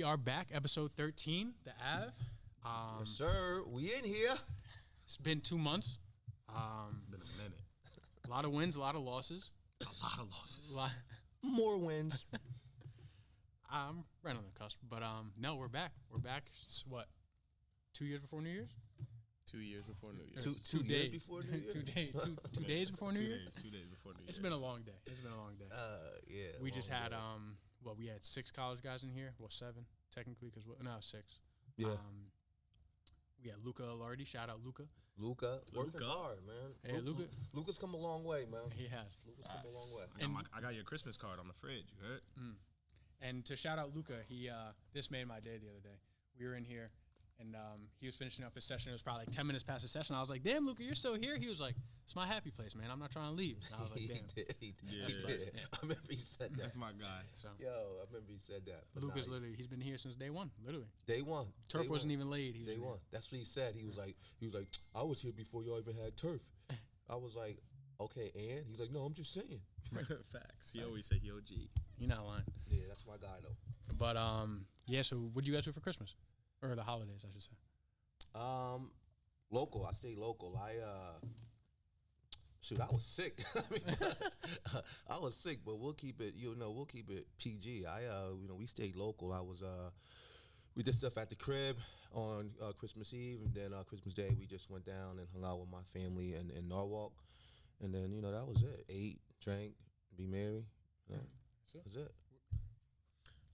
are back, episode 13, the Ave. Yes, sir. We in here. It's been 2 months. Been a minute. A lot of wins, a lot of losses. A lot of losses. More wins. I'm right on the cusp, but no, we're back. We're back. It's what, 2 years before New Year's? 2 years before New Year's. Two days before New Year's. 2 days. Two days before New Year's. 2 days before New Year's. It's been a long day. Yeah. We just had we had 6 college guys in here. Well, 7 technically, because 6. Yeah. We had Luca Alardi. Shout out Luca. Luca working hard, man. Hey, Luca's come a long way, man. He has. Luca's come a long way. I got your Christmas card on the fridge. You heard? And to shout out Luca, he this made my day the other day. We were in here, and he was finishing up his session. It was probably like 10 minutes past the session. I was like, "Damn, Luca, you're still here?" He was like, "It's my happy place, man. I'm not trying to leave." And I was like, "Damn." He did. Yeah. I remember he said that. That's my guy. So Yo, I remember he said that. But Luca's literally, he's been here since day one, literally. Day one. Turf wasn't even laid. He was Day one. That's what he said. He was like, I was here before y'all even had turf. I was like, okay, and he's like, no, I'm just saying. Facts. He always say he OG. You're not lying. Yeah, that's my guy though. But yeah. So what do you guys do for Christmas, or the holidays, I should say? Local. I stay local. I was sick. I was sick, but we'll keep it. We'll keep it PG. We stayed local. We did stuff at the crib on Christmas Eve, and then Christmas Day we just went down and hung out with my family in Norwalk, and then that was it. Ate, drank, be merry. That was it.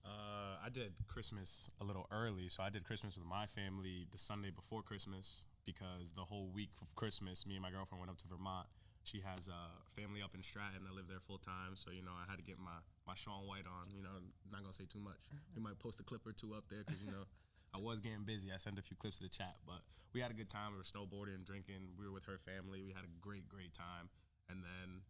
I did Christmas a little early, so I did Christmas with my family the Sunday before Christmas because the whole week of Christmas, me and my girlfriend went up to Vermont. She has a family up in Stratton that live there full time, so I had to get my Shaun White on. Not gonna say too much. We might post a clip or two up there because I was getting busy. I sent a few clips to the chat, but we had a good time. We were snowboarding, drinking. We were with her family. We had a great time, and then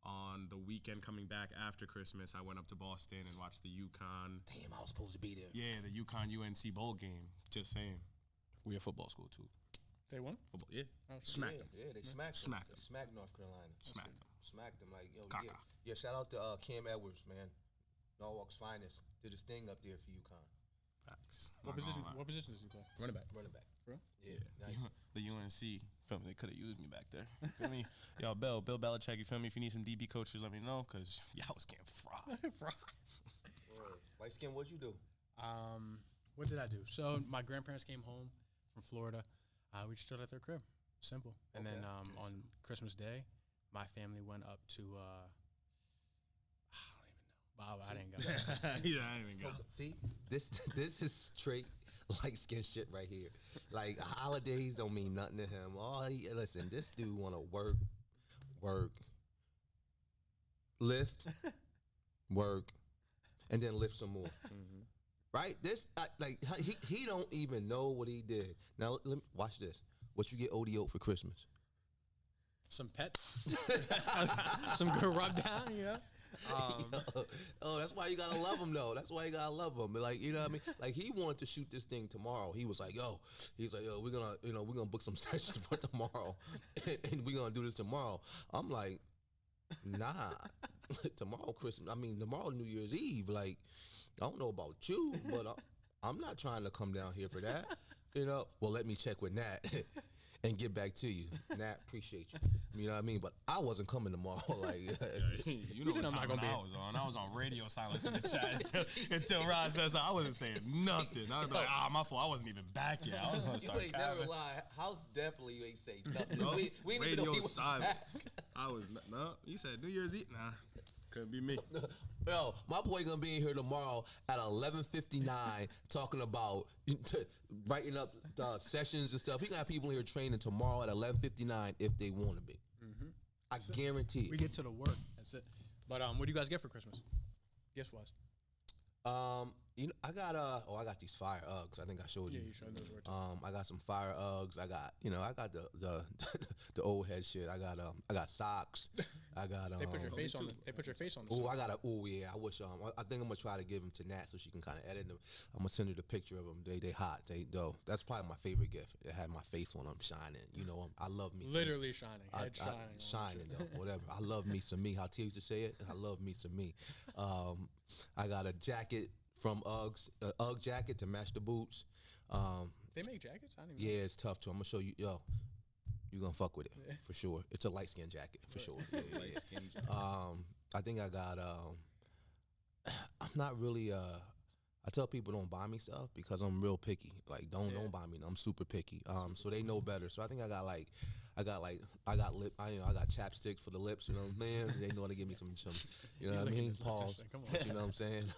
on the weekend coming back after Christmas, I went up to Boston and watched the UConn. Damn, I was supposed to be there. Yeah, the UConn UNC bowl game. Just saying, we a football school too. They won? Football, yeah. Smacked them. Yeah, they smacked them. Them. Smacked North Carolina. Smacked them. Like, yo, Kaka. yeah. Shout out to Cam Edwards, man. Norwalk's finest. Did his thing up there for UConn. Facts. What position does he play? Running back. For real? Yeah. Nice. The UNC, feel me, they could have used me back there. Feel me? Yo, Bill Belichick, you feel me? If you need some DB coaches, let me know, because I was getting fried. Light skin, what'd you do? What did I do? So my grandparents came home from Florida. We just chilled at their crib. Simple. And then on Christmas Day, my family went up to, I don't even know. Bob, I didn't go. Yeah, I didn't even go. See, this is straight light skin shit right here. Like, holidays don't mean nothing to him. Listen, this dude want to work, lift, work, and then lift some more. Mm-hmm. Right? This he don't even know what he did. Now let me watch this. What you get ODO for Christmas? Some pets, some good rub down, That's why you gotta love him, though. That's why you gotta love him. But what I mean? Like, he wanted to shoot this thing tomorrow. We're gonna book some sessions for tomorrow, and we're gonna do this tomorrow. I'm like, nah, tomorrow New Year's Eve. Like, I don't know about you, but I'm not trying to come down here for that. Well, let me check with Nat and get back to you. Nat, appreciate you. You know what I mean? But I wasn't coming tomorrow. Like, what time I was on radio silence in the chat until Rod says I wasn't saying nothing. I was like, my fault. I wasn't even back yet. I was gonna start. You ain't never lie. House definitely you ain't say nothing. No, we didn't even know he was silence. back. I was no. You said New Year's Eve. Nah, couldn't be me. Yo, my boy gonna be in here tomorrow at 11:59 talking about writing up sessions and stuff. He got people here training tomorrow at 11:59 if they want to be. Mm-hmm. I guarantee it. We get to the work. That's it. But what do you guys get for Christmas? Gift wise? I got these fire Uggs. I think I showed you. Yeah, you showed those. I got some fire Uggs. I got the old head shit. I got socks. I got They put your face on it. They put your face on the Oh, yeah. I wish I think I'm gonna try to give them to Nat so she can kind of edit them. I'm gonna send her the picture of them. They hot. That's probably my favorite gift. It had my face on them shining. I love me. Literally shining. Head shining. Shining though. Whatever. I love me some me. How T used to say it. I love me some me. I got a jacket from UGG jacket to match the boots. They make jackets? I didn't even know. It's tough too. I'm gonna show you. Yo, you're gonna fuck with it for sure. It's a light skin jacket for sure. Light skin jacket. I think I got. I'm not really. I tell people don't buy me stuff because I'm real picky. Like don't buy me. I'm super picky. So they know better. So I think I got lip. I got chapstick for the lips. You know what I mean? They know how to give me some. You know what I mean? Pause. Come on. You know what I'm saying?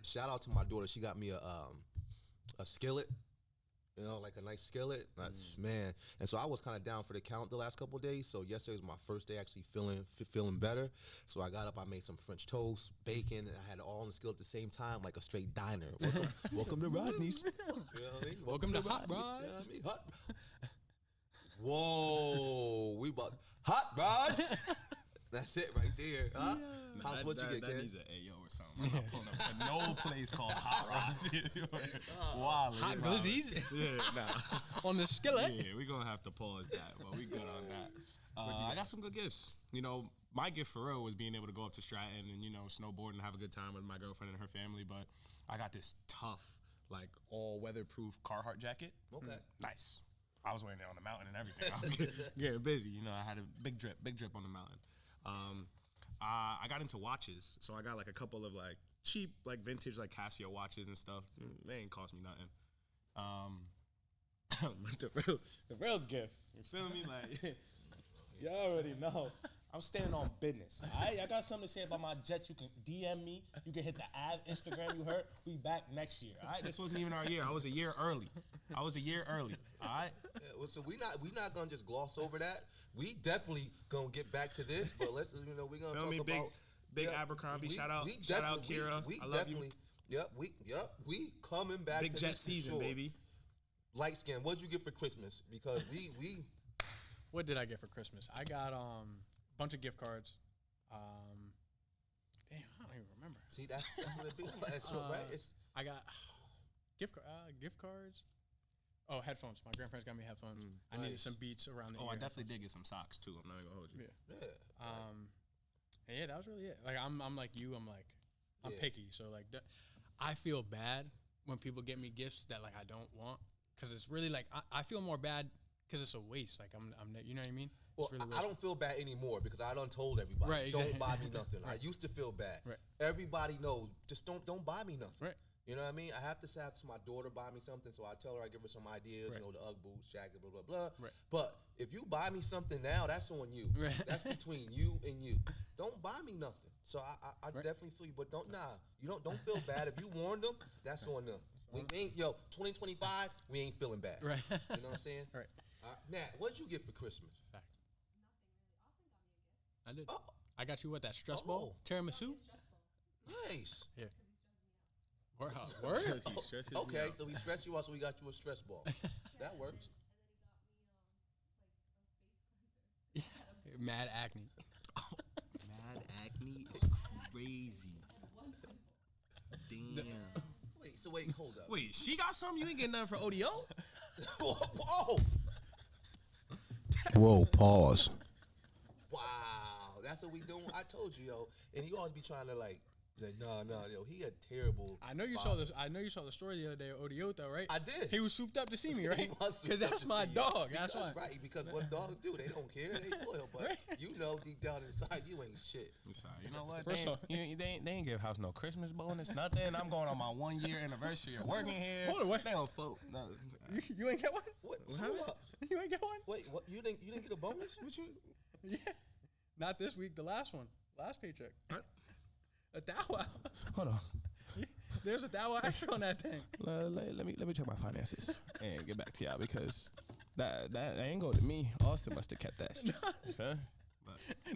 Shout out to my daughter. She got me a skillet. You know, like a nice skillet. That's man. And so I was kind of down for the count the last couple of days. So yesterday was my first day actually feeling better. So I got up, I made some French toast, bacon, and I had it all on the skillet at the same time, like a straight diner. Welcome to Rodney's. You know what I mean? Welcome to Hot Rods. You know what I mean? Whoa, we bought Hot Rods. That's it right there. Huh? Nah, How's what you get, that kid? needs an AO or something. I'm not pulling up to no place called Hot Rods. Wow. Hot glizzies Yeah, nah. on the skillet. Yeah, we're going to have to pause that, but we good on that. I got some good gifts. You know, my gift for real was being able to go up to Stratton and, you know, snowboard and have a good time with my girlfriend and her family, but I got this tough, like, all-weatherproof Carhartt jacket. Okay. Nice. I was wearing it on the mountain and everything. I was getting busy. You know, I had a big drip on the mountain. I got into watches, so I got like a couple of like cheap, like vintage, like Casio watches and stuff. They ain't cost me nothing. the real gift, you feel me? Like, you already know. I'm standing on business. All right, I got something to say about my Jets. You can DM me. You can hit the Ave Instagram. You heard? We back next year. All right, this wasn't even our year. I was a year early. All right. Yeah, well, so we not gonna just gloss over that. We definitely gonna get back to this, but let's we're gonna Feel talk me, about big Abercrombie. Shout out Kira. We I love definitely. you. We coming back. Big to Jet this for season, sure. baby. Light skin. What'd you get for Christmas? Because we. What did I get for Christmas? I got bunch of gift cards. Damn, I don't even remember. See, that's what it be. That's right. I got gift cards. Oh, headphones. My grandparents got me headphones. I needed some beats around the ear. I definitely did get some socks too. I'm not gonna hold you. Yeah. And yeah, that was really it. Like I'm like you. I'm picky. So like, I feel bad when people get me gifts that like I don't want, because it's really like I feel more bad because it's a waste. Like I'm you know what I mean? Well, really I don't feel bad anymore because I done told everybody, right, exactly. Don't buy me nothing. Right. I used to feel bad. Right. Everybody knows, just don't buy me nothing. Right. You know what I mean? I have to have my daughter buy me something, so I tell her, I give her some ideas, right. You know, the UGG boots, jacket, blah, blah, blah. Right. But if you buy me something now, that's on you. Right. That's between you and you. Don't buy me nothing. So I right. definitely feel you, but don't feel bad. If you warned them, that's on them. We ain't, 2025, we ain't feeling bad. Right. You know what I'm saying? Right. Nat, what'd you get for Christmas? Fact. I did. Oh. I got you what, that stress ball? Tiramisu? Nice. Yeah. Word? Okay, so we stress you out, so we got you a stress ball. That works. Mad acne. Mad acne is crazy. Damn. Wait, hold up. Wait, she got something? You ain't getting nothing for ODO? Whoa. Whoa, pause. Wow, that's what we doing. I told you, and he always be trying to like say, no, he a terrible. I know you saw this. I know you saw the story the other day of ODO though, right? I did. He was souped up to see me, right? Because that's my dog. That's why. Right, because what dogs do, they don't care. They loyal, but right. You know deep down inside you ain't shit. Sorry. You know what? First They ain't give House no Christmas bonus, nothing. I'm going on my 1 year anniversary of working here. Hold on, wait. They don't vote. No. You ain't get one? Hold up. You ain't get one? Wait, what? You didn't get a bonus? What you? Yeah. Not this week. The last one. Last paycheck. A Dawa. Hold on. There's a Dawa extra on that thing. Let me check my finances and get back to y'all because that ain't go to me. Austin must have kept that shit. Okay?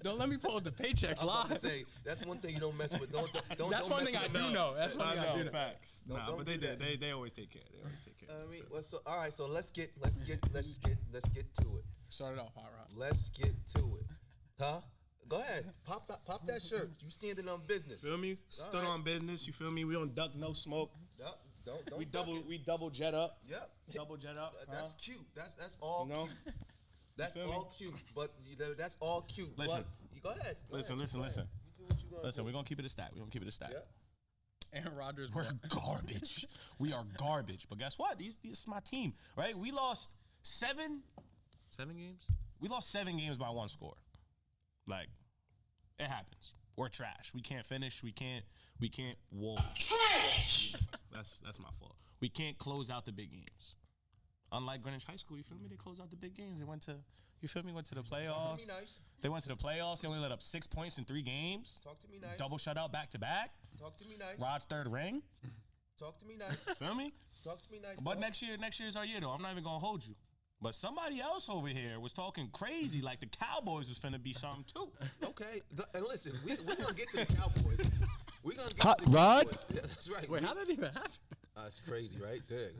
Don't let me pull up the paychecks I'm live. about to say that's one thing you don't mess with. Don't That's one thing I do know. That's one thing I do know. Facts. Don't but do that. they always take care. They always take care. I mean, well, so all right. So let's get to it. Start it off, Hot Rod. Let's get to it. Huh? Go ahead. Pop that shirt. You standing on business. Feel me? Stood right. on business. You feel me? We don't duck no smoke. Yep. Don't. We double jet up. Yep. Double jet up. That's cute. That's all cute. That's feel me? all cute. But that's all cute. Listen. But, go ahead. Listen. Listen, we're gonna keep it a stack. Yeah. Aaron Rodgers. We're garbage. We are garbage. But guess what? This is my team, right? We lost seven games. We lost 7 games by 1 score. Like, it happens. We're trash. We can't finish. We can't. Whoa. Trash. That's my fault. We can't close out the big games. Unlike Greenwich High School, you feel me? They closed out the big games. They went to the playoffs. Talk to me nice. They went to the playoffs. They only let up 6 points in 3 games. Talk to me nice. Double shutout back to back. Talk to me nice. Rod's 3rd ring. Talk to me nice. Feel me? Talk to me nice. But next year's our year though. I'm not even gonna hold you. But somebody else over here was talking crazy like the Cowboys was finna be something too. Okay, and listen, we're gonna get to the Cowboys. We're gonna get Hot to the Rod? Cowboys. Yeah, that's right. Wait, how did that even happen? That's crazy, right? There.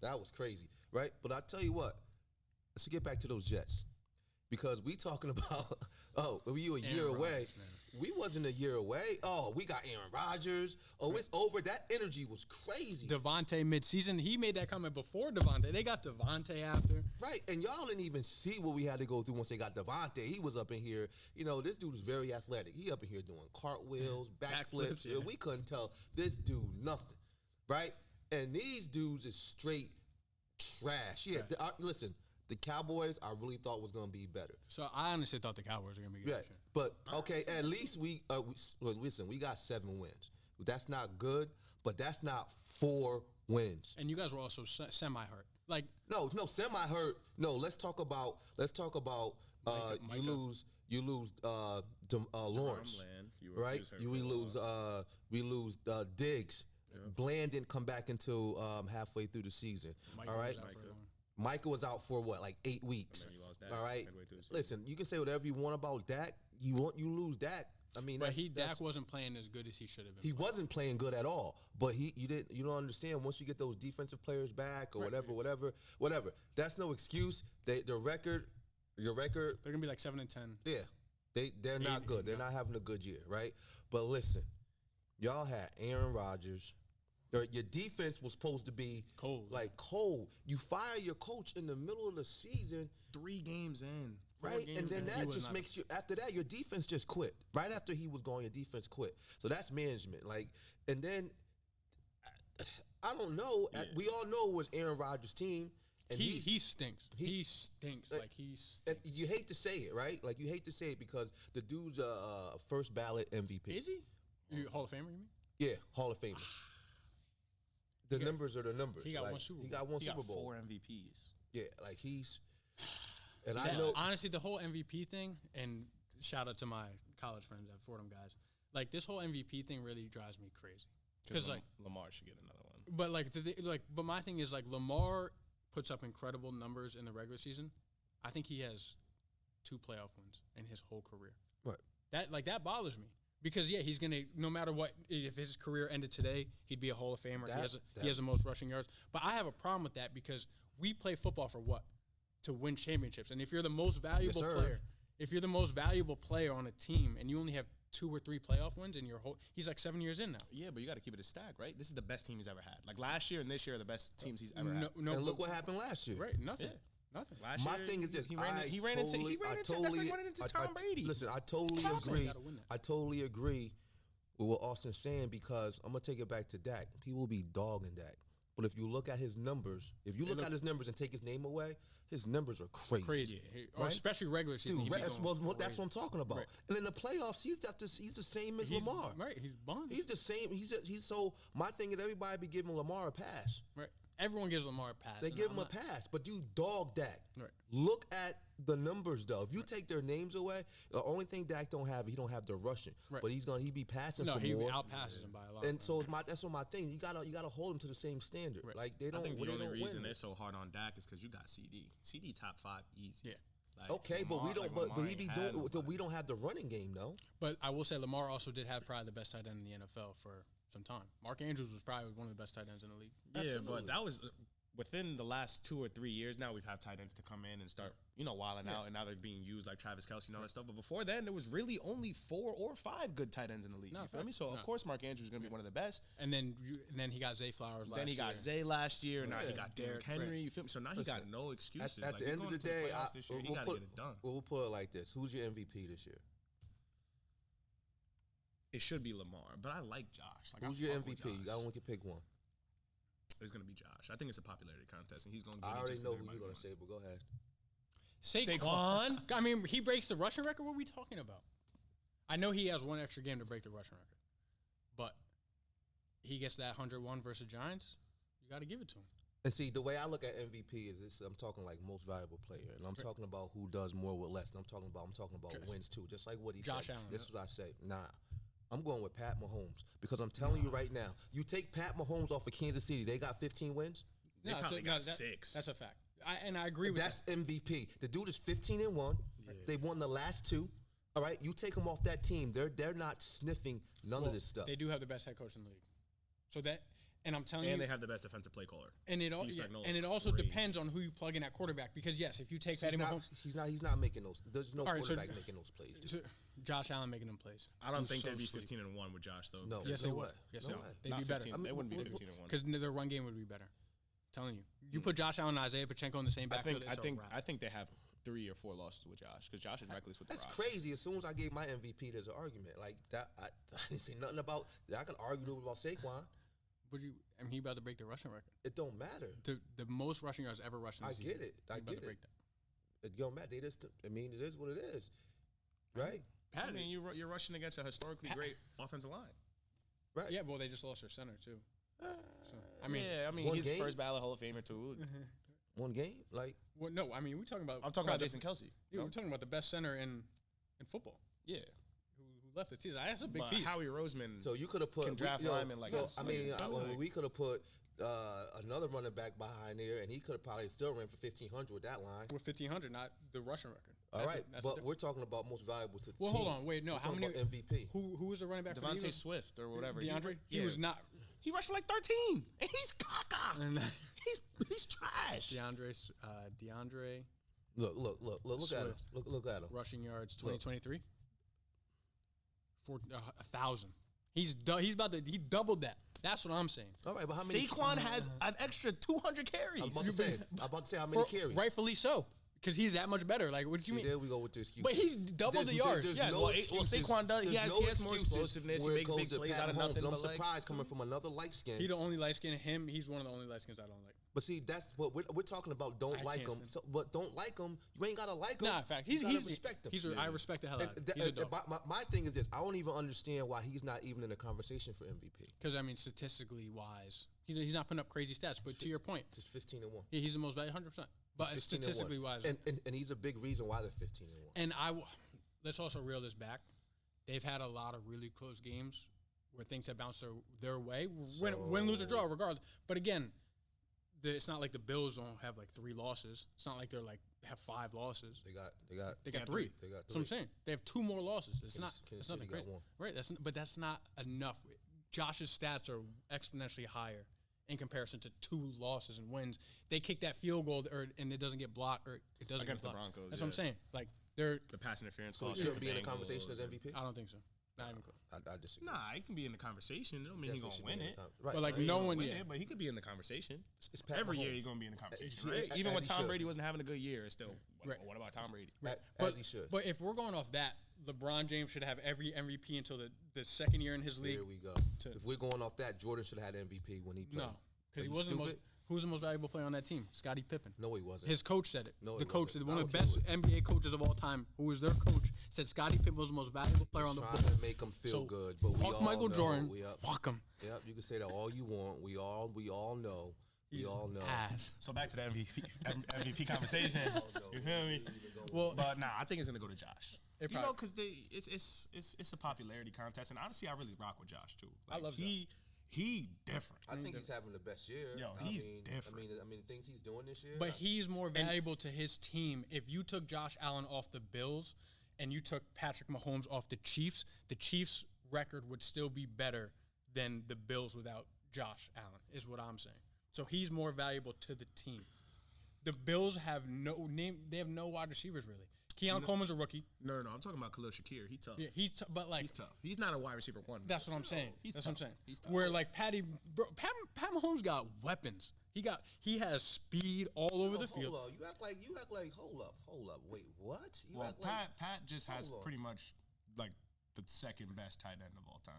That was crazy, right? But I tell you what, let's get back to those Jets because we talking about we were a year away. Rodgers, man. We wasn't a year away. Oh, we got Aaron Rodgers. Oh, it's over. That energy was crazy. Devontae midseason. He made that comment before Devontae. They got Devontae after. Right, and y'all didn't even see what we had to go through once they got Devontae. He was up in here. You know, this dude is very athletic. He up in here doing cartwheels, backflips. Yeah. We couldn't tell this dude nothing, right? And these dudes is straight trash. Yeah, listen, the Cowboys I really thought was going to be better. So I honestly thought the Cowboys were going to be good. Yeah, but okay, at least listen, we got 7 wins. That's not good, but that's not 4 wins. And you guys were also semi-hurt. Like No, semi-hurt. No, let's talk about Micah. you lose Lawrence, right? We lose Diggs. Yeah. Bland didn't come back until halfway through the season. All right, Micah was out for what, like 8 weeks. All right, listen, you can say whatever you want about Dak. You lose Dak. I mean, Dak wasn't playing as good as he should have been. He wasn't playing good at all. But you don't understand. Once you get those defensive players back or whatever. That's no excuse. Your record. They're gonna be like 7-10. Yeah, they're not good. They're not having a good year, right? But listen, y'all had Aaron Rodgers. Your defense was supposed to be cold. You fire your coach in the middle of the season, 3 games in. Right, and then that just makes you. After that, your defense just quit. Right after he was going, your defense quit. So that's management. And then I don't know. Yeah. We all know it was Aaron Rodgers' team, and he stinks. He stinks. And you hate to say it, right? Like you hate to say it because the dude's a first ballot MVP. Is he? Hall of Famer? You mean? Yeah, Hall of Famer. The numbers are the numbers. He got one Super Bowl. He got one Super Bowl. 4 MVPs. Yeah, he's. And I know honestly the whole MVP thing, and shout out to my college friends at Fordham guys. Like this whole MVP thing really drives me crazy because Lamar should get another one. But my thing is Lamar puts up incredible numbers in the regular season. I think he has 2 playoff wins in his whole career. Right. That bothers me because he's gonna no matter what if his career ended today he'd be a Hall of Famer. He has the most rushing yards. But I have a problem with that because we play football for what? To win championships. And if you're the most valuable player on a team and you only have 2 or 3 playoff wins in your whole he's like 7 years in now. Yeah, but you got to keep it a stack, right? This is the best team he's ever had. Like last year and this year are the best teams he's ever had. And look what happened last year. Right, nothing. Yeah. Nothing. Last My year, thing is this. He ran into Tom Brady. Listen, I totally agree. I totally agree with what Austin's saying because I'm gonna take it back to Dak. People will be dogging Dak. But if you look at his numbers, at his numbers and take his name away, his numbers are crazy. Right? Especially regular season. Dude, that's what I'm talking about. Right. And in the playoffs, he's the same as Lamar. Right, he's bummed. He's the same. He's so. My thing is, everybody be giving Lamar a pass. Right. Everyone gives Lamar a pass. They give him a pass, but you dog Dak. Right. Look at the numbers though. If you take their names away, the only thing Dak don't have, he don't have the rushing. Right. But he be passing for more. No, he outpasses him by a lot. And so that's what my thing. You gotta hold him to the same standard. Right. Like they don't. I think the only reason win. they're so hard on Dak is because you got CD. CD top 5 easy. Yeah. Okay, Lamar, but we don't. But he be doing. So we don't have the running game though. But I will say Lamar also did have probably the best tight end in the NFL for some time. Mark Andrews was probably one of the best tight ends in the league. Yeah, but that was. Within the last 2 or 3 years now, we've had tight ends to come in and start, wilding out, and now they're being used like Travis Kelce and all that stuff. But before then, there was really only 4 or 5 good tight ends in the league. You feel me? So, of course, Mark Andrews is going to be one of the best. And then he got Zay Flowers last year. Then he got Zay last year, and now he got Derrick Henry. You feel me? So now he got no excuses. At the end of the day, he got to get it done. We'll put it like this. Who's your MVP this year? It should be Lamar, but I like Josh. Like, Who's your MVP? I only can pick one. It's gonna be Josh. I think it's a popularity contest, and he's gonna. I already know who you're gonna say, but go ahead. Saquon. I mean, he breaks the rushing record. What are we talking about? I know he has one extra game to break the rushing record, but he gets that 101 versus Giants. You got to give it to him. And see, the way I look at MVP is this: I'm talking like most valuable player, and I'm talking about who does more with less. And I'm talking about wins too, just like what he Josh said. Allen. This is what I say. Nah. I'm going with Pat Mahomes because I'm telling you right now, you take Pat Mahomes off of Kansas City, they got 15 wins. They probably got 6. That's a fact. I agree with that. That's MVP. The dude is 15-1. Yeah. They won the last 2. All right, you take them off that team, they're not sniffing none of this stuff. They do have the best head coach in the league. So that, and I'm telling you, and they have the best defensive play caller. And it also depends on who you plug in at quarterback. Because yes, if you take Patty Mahomes, he's not making those. There's no quarterback making those plays. Josh Allen making them plays. I don't think they'd be 15-1 with Josh though. No, yes, they would. Yes, they'd be better. They wouldn't be 15-1 because their run game would be better. I'm telling you, you put Josh Allen and Isaiah Pacheco in the same backfield. I think they have 3 or 4 losses with Josh because Josh is reckless with the rock. That's crazy. As soon as I gave my MVP, there's an argument like that. I didn't say nothing about. I could argue about Saquon. He about to break the rushing record. It don't matter. The most rushing yards ever rushed in the season. I get it. It don't matter. It is what it is, right? I mean, you're rushing against a historically great offensive line. Right. Yeah, well, they just lost their center, too. He's first ballot Hall of Famer, too. One game? Well, no, I mean, I'm talking about Jason Kelsey. Yeah, we're talking about the best center in football. Yeah. Who left the team. That's a big piece. Howie Roseman so you could have put draft linemen like so, we could have put another running back behind there, and he could have probably still ran for 1,500 with that line. With 1,500, not the rushing record. All right, but we're talking about most valuable to the team. Well, hold on, wait, no. How many MVP? Who was the running back? Devontae Swift or whatever. DeAndre. He was not. He rushed for like 13, and he's caca. He's trash. DeAndre. Look at him. Look at him. Rushing yards 2023. For 1,000. He doubled that. That's what I'm saying. All right, but how many? Saquon has an extra 200 carries. I'm about to say how many carries. Rightfully so. Because he's that much better. Like, what do you mean? There we go with the excuse. But he's doubled the yards. Saquon does. He has more explosiveness. He makes big plays out of nothing. I'm surprised coming from another light skin. He the only light skin. He's one of the only light skins I don't like. But see, that's what we're talking about. Don't like him. So, but don't like him. You ain't gotta like him. Nah, in fact, he's respect him. I respect the hell out of him. He's a dog. My thing is this: I don't even understand why he's not even in the conversation for MVP. Because I mean, statistically wise, he's not putting up crazy stats. But to your point, he's 15-1. Yeah, he's the most valuable, 100%. But statistically wise, and he's a big reason why they're 15-1. And let's also reel this back. They've had a lot of really close games where things have bounced their way, win, lose, or draw, regardless. But again, it's not like the Bills don't have like 3 losses. It's not like they're like have 5 losses. They got 3. They got 3. They got 3. That's what I'm saying. They have 2 more losses. It's nothing crazy, got 1. right? But that's not enough. Josh's stats are exponentially higher in comparison to 2 losses and wins. They kick that field goal and it doesn't get blocked or it doesn't against get the blocked. Broncos. That's what I'm saying. Like they're the pass interference. So he shouldn't be in the conversation as MVP. I don't think so. Not even close. I disagree. Nah, he can be in the conversation. It don't mean he's gonna win it. Right. But like no one yet. But he could be in the conversation. It's Pat Every Mahomes. year he's gonna be in the conversation, right? Even when Tom Brady wasn't having a good year, it's still. What about Tom Brady? Right. As he should. But if we're going off that, LeBron James should have every MVP until the second year in his league. There we go. If we're going off that, Jordan should have had MVP when he played. No, because he wasn't the most. Who was the most valuable player on that team? Scottie Pippen. No, he wasn't. His coach said it. No, the coach said wasn't. One of the best NBA coaches of all time, who was their coach, said Scottie Pippen was the most valuable player on the trying ball. to make him feel good, but we all Michael know. Jordan. Fuck him. Yep, you can say that all you want. We all know. We all know. Ass. So back to the MVP conversation. You feel me? Well, but nah, I think it's gonna go to Josh. Because it's a popularity contest, and honestly, I really rock with Josh too. Like, I love He different. I think he's having the best year. Yo, he's different. I mean, the things he's doing this year. But he's more valuable to his team. If you took Josh Allen off the Bills and you took Patrick Mahomes off the Chiefs record would still be better than the Bills without Josh Allen, is what I'm saying. So he's more valuable to the team. The Bills have no name. They have no wide receivers, really. Keon Coleman's a rookie. No, I'm talking about Khalil Shakir. He's tough. Yeah, but like he's tough. He's not a wide receiver 1. That's what I'm saying. He's that's tough. what I'm saying. He's tough. Where like Pat Mahomes got weapons. He has speed all over the field. Hold up. You act like hold up. Wait, what? Pat just has pretty much like the second best tight end of all time.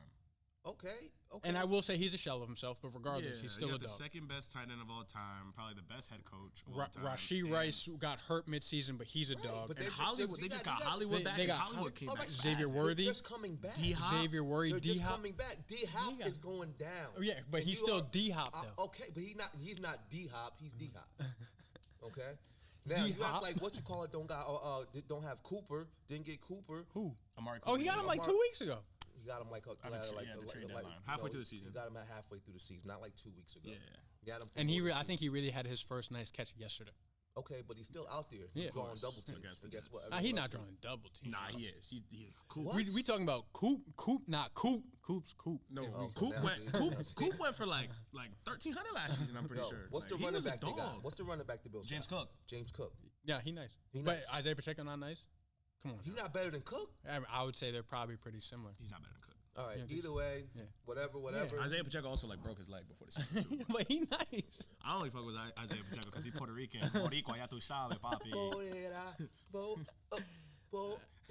Okay. And I will say he's a shell of himself, but regardless, he's still a dog. The second best tight end of all time, probably the best head coach of all time. Rashee Rice got hurt midseason, but he's a dog. But and Hollywood, they just got Hollywood back. Hollywood came back. Xavier Worthy. Just coming back. Xavier Worthy. They're just coming back. D-Hop is going down. Oh, yeah, but he's still D-Hop, though. Okay, but he's not D-Hop. He's D-Hop. Okay? Now, you act like what you call it don't have Cooper. Didn't get Cooper. Who? Amari Cooper. Oh, he got him like 2 weeks ago. You got him like the trade deadline. Halfway through the season. You got him at halfway through the season, not like 2 weeks ago. Yeah. You got him and I think he really had his first nice catch yesterday. Okay, but he's still out there. He's drawing double teams. And guess what? He's not drawing double teams. Nah, he is. He's Coop. We talking about Coop, not Coop. Coop's Coop. No, Coop went for like 1,300 last season. I'm pretty sure. What's the running back they got? What's the running back the Bills? James Cook. James Cook. Yeah, he nice. But Isaiah Pacheco not nice. Come on. He's not better than Cook. I would say they're probably pretty similar. He's not better than Cook. All right. Either way, whatever. Yeah. Isaiah Pacheco also broke his leg before the season. But he nice. I only fuck with Isaiah Pacheco because he's Puerto Rican. Boricua, ya tu sabes, papi.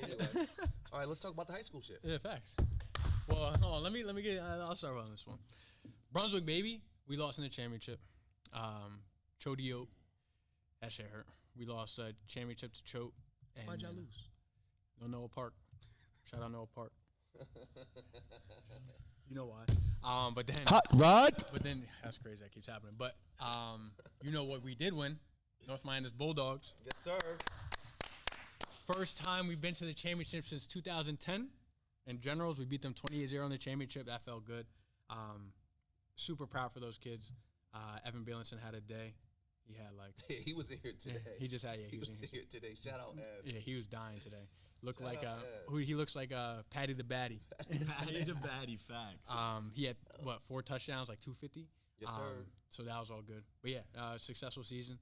Anyway, all right. Let's talk about the high school shit. Yeah, facts. Well, hold on. Let me get. I'll start on this one. Brunswick, baby. We lost in the championship. Chodio. That shit hurt. We lost championship to Choate. Why'd y'all lose? Noah Park. Shout out Noah Park. You know why? But then Hot Rod. But then that's crazy. That keeps happening. But you know what we did win? North Miami's Bulldogs. Yes, sir. First time we've been to the championship since 2010. In generals, we beat them 28-0 in the championship. That felt good. Super proud for those kids. Evan Bailenson had a day. He had he was in here today. Yeah, he just had he was in here today. Shout out Ev. Yeah, he was dying today. He looks like Patty the Batty. Patty the Batty, facts. He had 4 touchdowns, like 250. Yes, sir. So that was all good. But yeah, successful season.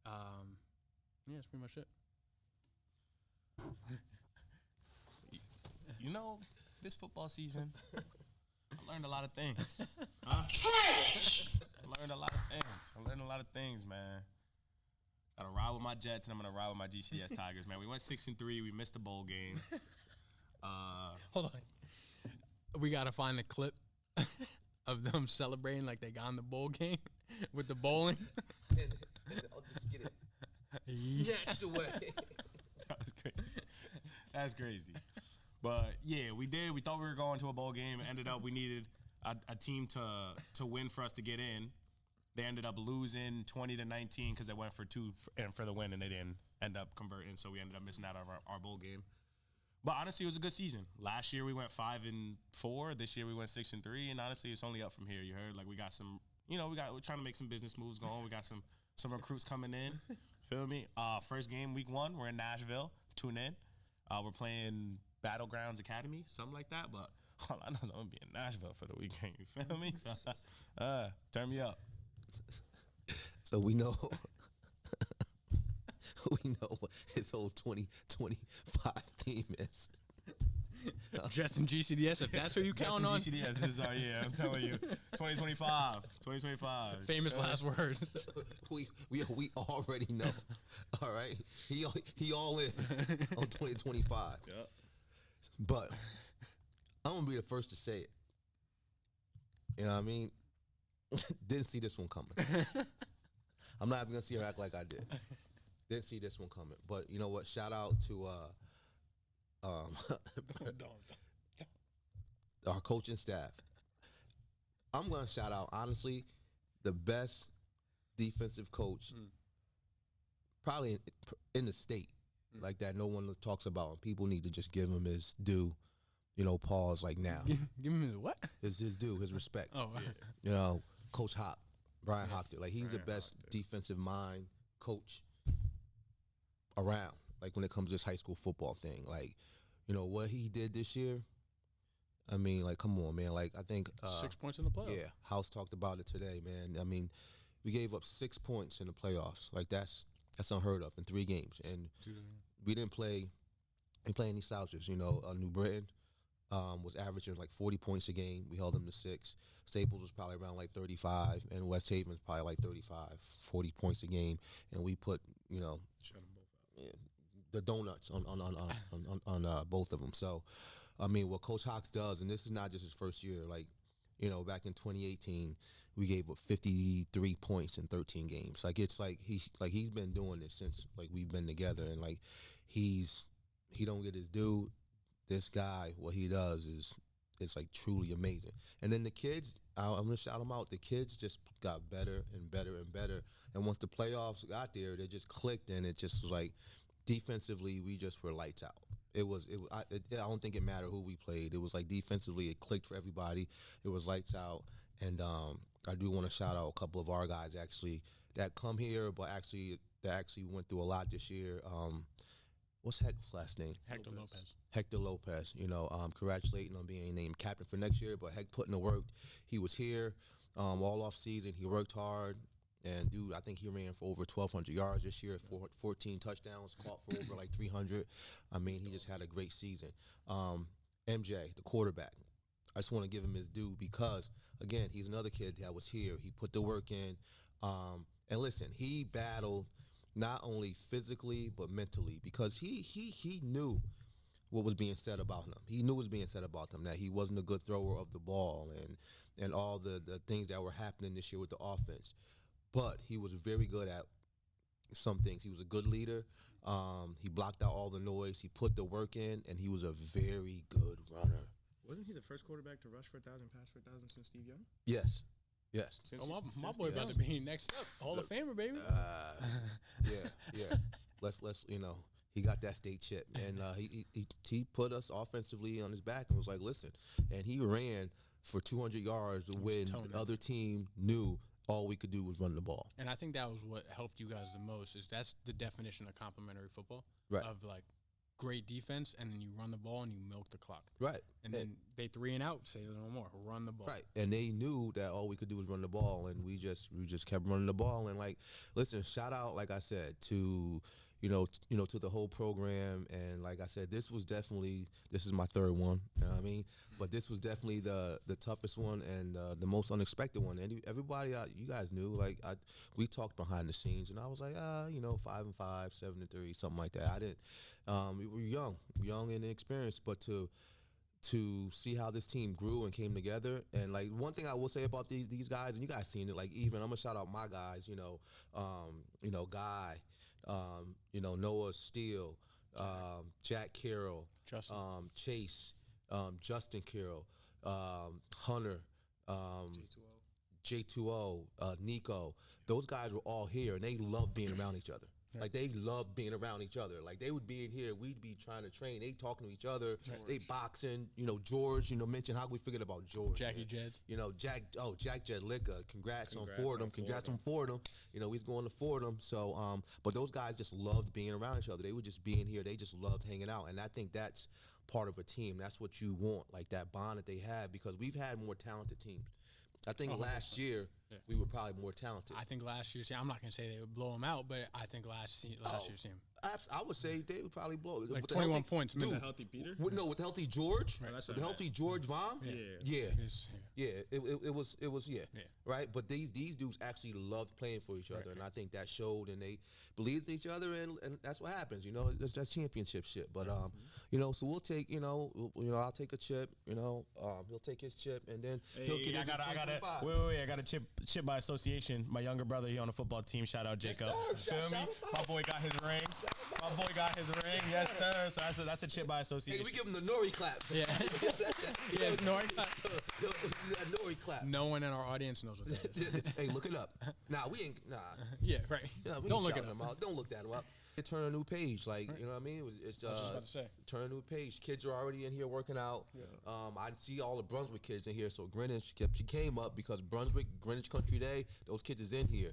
Yeah, that's pretty much it. You know, this football season, I learned a lot of things. Trash! I learned a lot of things, man. Gotta ride with my Jets, and I'm gonna ride with my GCDS Tigers, man. We went 6-3. We missed the bowl game. Hold on. We gotta find the clip of them celebrating like they got in the bowl game with the bowling. and I'll just get it snatched away. That was crazy. That's crazy. But yeah, we did. We thought we were going to a bowl game. Ended up we needed a team to win for us to get in. They ended up losing 20-19 because they went for 2 and for the win, and they didn't end up converting. So we ended up missing out on our bowl game. But honestly, it was a good season. Last year we went 5-4. This year we went 6-3. And honestly, it's only up from here. You heard, like we got some. We're trying to make some business moves going. We got some recruits coming in. Feel me? First game week 1. We're in Nashville. Tune in. We're playing Battlegrounds Academy, something like that. But all I know is I'm gonna be in Nashville for the weekend. You feel me? So, turn me up. So we know what his whole 2025 theme is. Jets and GCDS, if that's who you count on. GCDS, this is our year. I'm telling you, 2025. Famous last words. We already know. All right, he all in on 2025. Yep. But I'm gonna be the first to say it. You know what I mean? Didn't see this one coming. I'm not even gonna see her act like I did. Didn't see this one coming. But you know what? Shout out to our coaching staff. I'm gonna shout out, honestly, the best defensive coach probably in the state, like that no one talks about, and people need to just give him his due. Pause like now. Give him his what? His due, his respect. Oh, yeah. Coach Hop, Brian Hockter, like he's the best defensive mind coach around. Like when it comes to this high school football thing, like what he did this year. I mean, like, come on, man. Like I think 6 points in the playoffs. Yeah, House talked about it today, man. I mean, we gave up 6 points in the playoffs. Like that's unheard of in 3 games, and we didn't play. We play any slouches. New Britain was averaging like 40 points a game. We held them to 6. Staples was probably around like 35, and West Haven's probably like 35, 40 points a game, and we put shut them both out. The donuts on both of them. So I mean, what Coach Hawks does, and this is not just his first year. Like, back in 2018, we gave up 53 points in 13 games. Like, it's like he's been doing this since like we've been together, and like he don't get his due. This guy, what he does is like truly amazing. And then the kids, I'm gonna shout them out. The kids just got better and better and better. And once the playoffs got there, they just clicked, and it just was like defensively, we just were lights out. I don't think it mattered who we played. It was like defensively, it clicked for everybody. It was lights out. And I do want to shout out a couple of our guys actually that come here, but that actually went through a lot this year. What's Heck's last name? Hector Lopez. Congratulating on being named captain for next year. But Heck put in the work. He was here all off season. He worked hard. And, dude, I think he ran for over 1,200 yards this year, 14 touchdowns, caught for over like 300. I mean, he just had a great season. MJ, the quarterback, I just want to give him his due because, again, he's another kid that was here. He put the work in. And, listen, he battled not only physically but mentally because he knew what was being said about him. He knew what was being said about him, that he wasn't a good thrower of the ball and all the things that were happening this year with the offense. But he was very good at some things. He was a good leader. He blocked out all the noise. He put the work in, and he was a very good runner. Wasn't he the first quarterback to rush for 1,000, pass for 1,000 since Steve Young? Yes. My boy about to be next up, Hall of Famer, baby. Yeah. Let's he got that state chip, and he put us offensively on his back and was like, listen, and he ran for 200 yards when the other team knew all we could do was run the ball. And I think that was what helped you guys the most. That's the definition of complimentary football, right? Of like great defense, and then you run the ball and you milk the clock, right? And then they 3 and out, say no more, run the ball, right? And they knew that all we could do was run the ball, and we just kept running the ball. And like, listen, shout out, like I said, to to the whole program. And like I said, this is my third one. You know what I mean? But this was definitely the toughest one and the most unexpected one. And everybody, you guys knew, like we talked behind the scenes, and I was like, 5-5, 7-3, something like that. I didn't. We were young and inexperienced, but to see how this team grew and came together. And like one thing I will say about these guys, and you guys seen it, like even I'm gonna shout out my guys, Guy, Noah Steele, Jack Carroll, Chase, Justin Carroll, Hunter, J2O, Nico. Those guys were all here, and they loved being around each other. Like, they loved being around each other. Like, they would be in here, we'd be trying to train. They talking to each other. George. They boxing. George, mention how we forget about George. Jackie Jeds. Jack Jedlicka. Congrats on Fordham. Congrats on Fordham. He's going to Fordham. So, but those guys just loved being around each other. They would just be in here. They just loved hanging out. And I think that's part of a team. That's what you want, like that bond that they have, because we've had more talented teams. I think last year we were probably more talented. I think last year's team, I'm not going to say they would blow them out, but I think last year's team. I would say they would probably blow it. Like 21 points. Dude, with healthy Peter? With healthy George. Right. With healthy George Vom. Yeah. It was right. But these dudes actually loved playing for each other, and I think that showed, and they believed in each other, and that's what happens. That's championship shit. But so we'll take I'll take a chip. He'll take his chip, and then he'll get his 2025. Wait! I got a chip by association. My younger brother here on the football team. Shout out Jacob. Yes, sir. Feel me? My boy got his ring. Yes, sir. So that's a chip by association. Hey, we give him the Nori clap. Yeah. Nori clap. Nori clap. No one in our audience knows what that is. Hey, look it up. We ain't. Yeah, right. Don't look him up. Don't look that up. Turn a new page, like, right. You know what I mean? It's I was just about to say. Turn a new page. Kids are already in here working out. Yeah. I see all the Brunswick kids in here. So Greenwich, she came up because Greenwich Country Day, those kids is in here.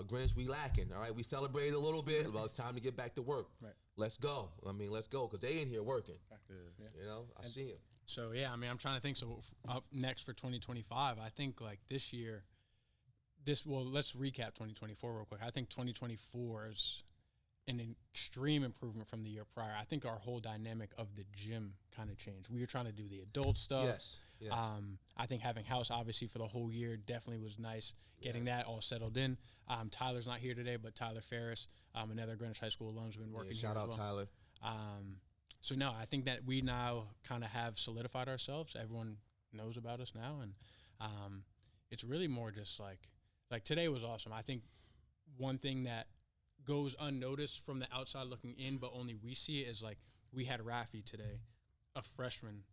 Greenwich, we lacking. All right, we celebrated a little bit. Well, it's time to get back to work. Right. Let's go. Let's go, because they in here working. Yeah. I see them. So I'm trying to think. So up next for 2025, I think like this year. Let's recap 2024 real quick. I think 2024 is an extreme improvement from the year prior. I think our whole dynamic of the gym kind of changed. We were trying to do the adult stuff. Yes. I think having house obviously for the whole year definitely was nice. Getting that all settled in. Tyler's not here today, but Tyler Ferris, another Greenwich High School alum, has been working here shout as out well. Tyler. So no, I think that we now kind of have solidified ourselves. Everyone knows about us now, and it's really more just like today was awesome. I think one thing that goes unnoticed from the outside looking in, but only we see it, is like we had Rafi today, a freshman,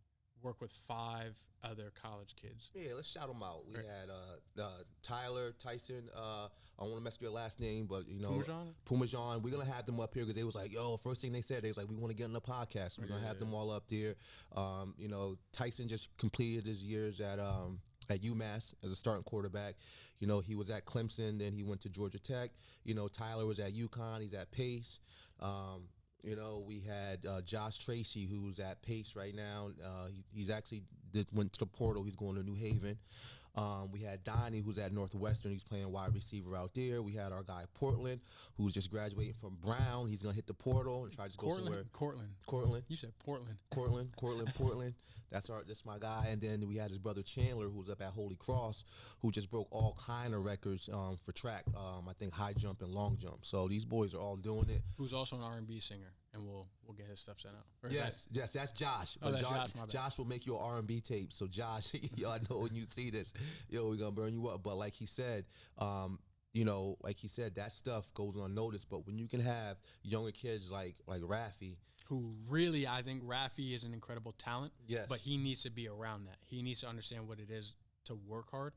work with 5 other college kids. Yeah, let's shout them out. We had Tyler, Tyson. I don't want to mess with your last name, but Pumajan. We're gonna have them up here because they was like, yo, first thing they said, they was like, we want to get on the podcast. So we're gonna have them all up there. Tyson just completed his years at UMass as a starting quarterback. He was at Clemson, then he went to Georgia Tech. Tyler was at UConn. He's at Pace. We had Josh Tracy, who's at Pace right now. He's actually went to the portal. He's going to New Haven. We had Donnie, who's at Northwestern. He's playing wide receiver out there. We had our guy Portland, who's just graduating from Brown. He's going to hit the portal and try to go somewhere. Cortland. You said Portland. Portland. That's my guy. And then we had his brother Chandler, who's up at Holy Cross, who just broke all kind of records for track. I think high jump and long jump. So these boys are all doing it. Who's also an R&B singer, and we'll get his stuff sent out. Yes, that's Josh. Oh, that's Josh, my bad. Josh will make you an R&B tape. So Josh, y'all know when you see this, we're gonna burn you up. But like he said, that stuff goes unnoticed. But when you can have younger kids like Rafi, who really, I think Rafi is an incredible talent. Yes. But he needs to be around that. He needs to understand what it is to work hard.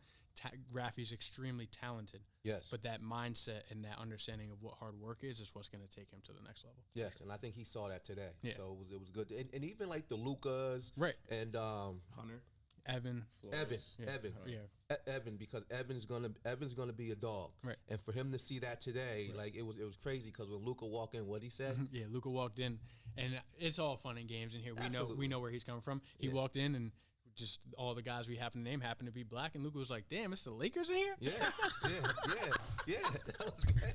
Rafi's extremely talented. Yes. But that mindset and that understanding of what hard work is what's going to take him to the next level. Yes, and I think he saw that today. Yeah. So it was good. And even like the Lucas. Right. And Hunter. Evan, because Evan's gonna be a dog, right? And for him to see that today, like it was crazy because when Luka walked in, what he said, Luka walked in, and it's all fun and games in here. Absolutely. We know where he's coming from. He walked in, and just all the guys we happen to name happen to be black, and Luka was like, "Damn, it's the Lakers in here." Yeah. That was great.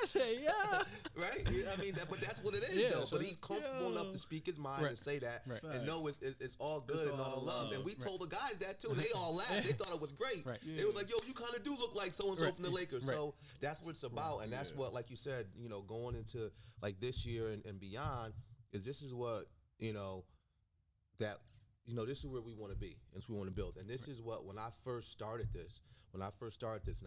I say, yeah. Right? I mean, but that's what it is, though. So but he's comfortable enough to speak his mind and say that and know it's all good and all love. And we told the guys that, too. They all laughed. They thought it was great. Right. It was like, yo, you kind of do look like so-and-so from the Lakers. So that's what it's about. And that's what, like you said, going into, like, this year and beyond, this is what, this is where we want to be. This is what we want to build. And this is what, when I first started this, and I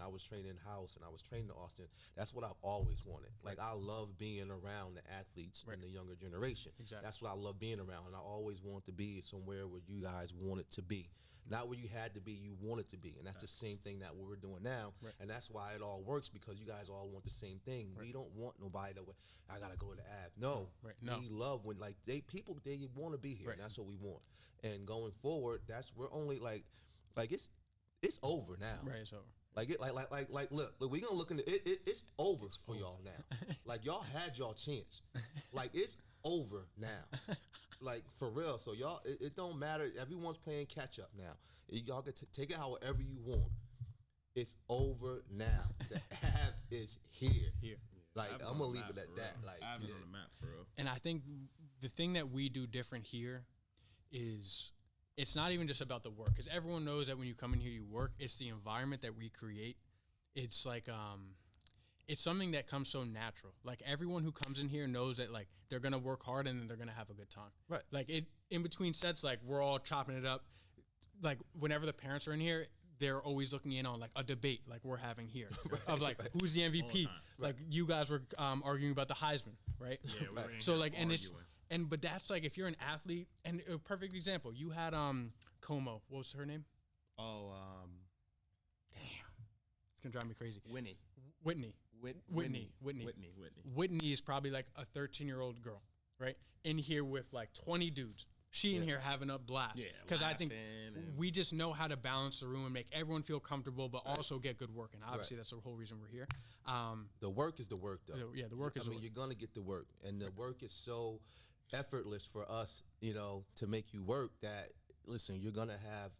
was training in-house and I was training in Austin, that's what I've always wanted. Like, I love being around the athletes and the younger generation. Exactly. That's what I love being around. And I always want to be somewhere where you guys want it to be. Not where you had to be, you want it to be. And that's the same thing that we're doing now. Right. And that's why it all works, because you guys all want the same thing. Right. We don't want nobody that I got to go to the Ave. No. Right. No. We love when, like, they want to be here. And that's what we want. And going forward, we're only like it's over now. Right, it's over. Look, we gonna look into it. It's over for y'all now. Like, y'all had y'all chance. Like, it's over now. Like, for real. So y'all, it don't matter. Everyone's playing catch up now. Y'all can take it however you want. It's over now. The Ave is here. Like, I'm gonna leave it at that. Like, Ave's on the map for real. And I think the thing that we do different here is it's not even just about the work, because everyone knows that when you come in here, you work. It's the environment that we create. It's like it's something that comes so natural. Like, everyone who comes in here knows that, like, they're gonna work hard and then they're gonna have a good time. Right. Like, in between sets, like, we're all chopping it up. Like, whenever the parents are in here, they're always looking in on, like, a debate like we're having here of, like, who's the MVP. Like, you guys were arguing about the Heisman, right? Yeah. We were so, like, and it's. But that's, like, if you're an athlete, and a perfect example, you had Como. What was her name? Oh, damn, it's gonna drive me crazy. Whitney. Whitney is probably like a 13-year-old girl, right? In here with like 20 dudes. She in here having a blast. Yeah, because I think we just know how to balance the room and make everyone feel comfortable, but also get good work. And obviously that's the whole reason we're here. The work is the work, though. The work is the work. You're gonna get the work, and the work is so effortless for us, to make you work. That, listen, you're gonna have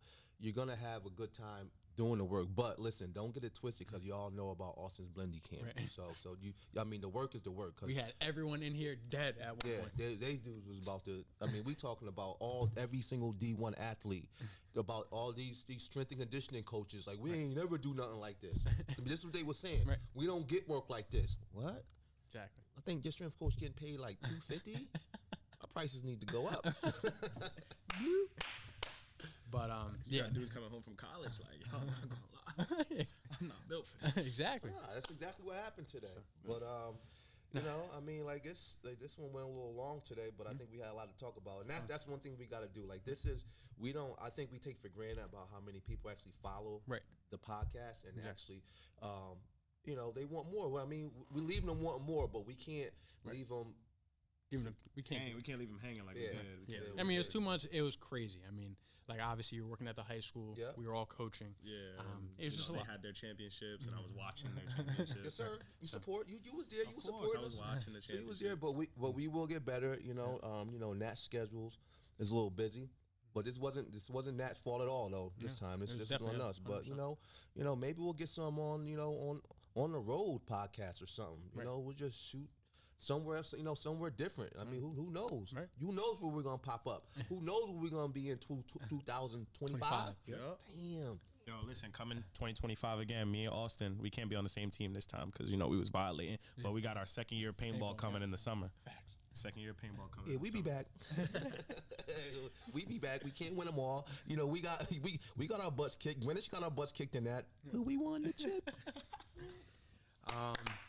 a good time doing the work. But listen, don't get it twisted, because you all know about Austin's Blendy Camp. Right. So the work is the work. We had everyone in here dead at one point. They dudes was about to. We talking about every single D1 athlete, about all these strength and conditioning coaches. Like, we ain't never do nothing like this. This is what they were saying. Right. We don't get work like this. What? Exactly. I think your strength coach getting paid like $250. prices need to go up. But Yeah, dudes coming home from college like, yo, I'm not gonna lie, I'm not built for this. exactly. That's exactly what happened today. But you know, I mean, like this one went a little long today, but I think we had a lot to talk about, and that's one thing we got to do. Like I think we take for granted about how many people actually follow the podcast and actually, you know, they want more. Well, I mean, we leave them wanting more, but we can't leave them. We can't leave them hanging like we did. I mean, it was 2 months. It was crazy. I mean, like obviously you're working at the high school. Yeah. We were all coaching. Yeah. It was just a lot. They had their championships, and I was watching their championships. Yes, sir. You support. You was there. You Of course, supported I was us. watching the So you was championships. there, but we will get better. You know, Nat's schedules is a little busy, but this wasn't Nat's fault at all though. This time, this was on us. But you know, maybe we'll get some on on the road podcast or something. You know, we'll just shoot somewhere else, somewhere different. I mean, who knows? Right. Who knows where we're gonna pop up? Who knows where we're gonna be in 2025? Yep. Damn. Yo, listen, coming 2025 again, me and Austin, we can't be on the same team this time because, we was violating. But we got our second year paintball coming in the summer. Facts. Second year paintball coming. Yeah, we be back. We be back. We can't win them all. We got our butts kicked. Greenwich got our butts kicked in that. But we won the chip.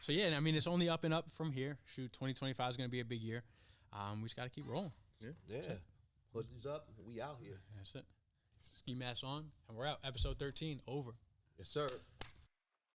So yeah, I mean, it's only up and up from here. Shoot, 2025 is going to be a big year. We just got to keep rolling. Yeah. Hoodies up. We out here. That's it. Ski mask on, and we're out. Episode 13 over. Yes, sir.